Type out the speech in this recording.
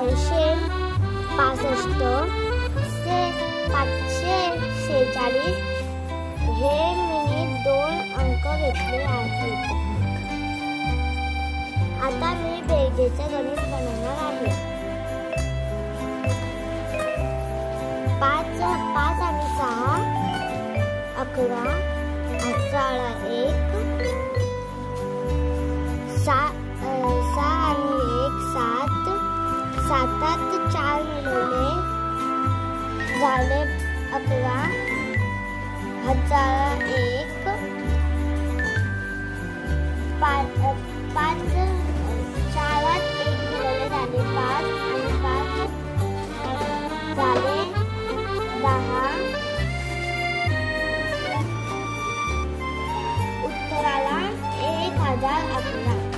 965 ते 546 हे मी 2 अंक घेतले आहेत. आता मी बेरजेचे गणित बनवणार आहे. 5 आणि 6 11, 1 6 आणि 1 7, 7 4 मिळवले झाले 11, 1 5 4 1 मिळवले झाले 5 आणि 5 झाले 10. उत्तराला 1011.